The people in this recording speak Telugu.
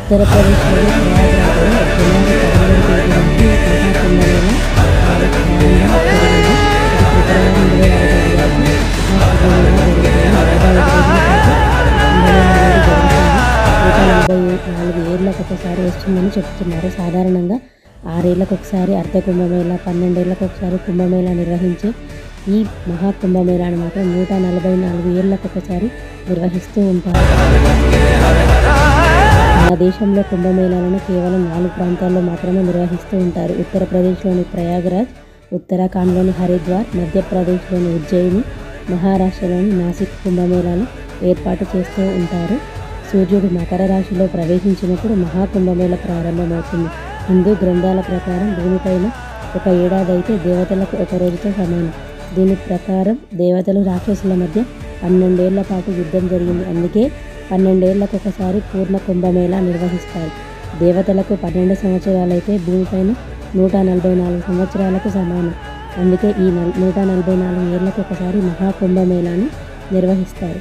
ఉత్తరప్రదేశ్లోని ప్రయాగ్రాజ్లో జనవరి 17 తేదీ నుంచి మహాకుంభమేళా ప్రారంభంగా జరిగింది. ఇది ఫిబ్రవరి 24 ఏళ్ళకు ఒకసారి వస్తుందని చెప్తున్నారు. సాధారణంగా 6 ఏళ్ళకు ఒకసారి అర్ధ కుంభమేళా, 12 ఏళ్ళకు ఒకసారి కుంభమేళా నిర్వహించే ఈ మహాకుంభమేళాను మాత్రం 144 ఏళ్ళకు ఒకసారి నిర్వహిస్తూ ఉంటారు. మన దేశంలో కుంభమేళాలను కేవలం 4 ప్రాంతాల్లో మాత్రమే నిర్వహిస్తూ ఉంటారు. ఉత్తరప్రదేశ్లోని ప్రయాగ్రాజ్, ఉత్తరాఖండ్లోని హరిద్వార్, మధ్యప్రదేశ్లోని ఉజ్జయిని, మహారాష్ట్రలోని నాసిక్ కుంభమేళాను ఏర్పాటు చేస్తూ ఉంటారు. సూర్యుడు మకర రాశిలో ప్రవేశించినప్పుడు మహాకుంభమేళా ప్రారంభమవుతుంది. హిందూ గ్రంథాల ప్రకారం భూమిపైన ఒక ఏడాది అయితే దేవతలకు ఒక రోజుతో సమానం. దీని ప్రకారం దేవతలు రాక్షసుల మధ్య 12 ఏళ్ల పాటు యుద్ధం జరిగింది. అందుకే 12 ఏళ్లకు ఒకసారి పూర్ణ కుంభమేళా నిర్వహిస్తారు. దేవతలకు 12 సంవత్సరాలైతే భూమిపైన 144 సంవత్సరాలకు సమానం. అందుకే ఈ 144 ఏళ్లకు ఒకసారి మహాకుంభమేళాను నిర్వహిస్తారు.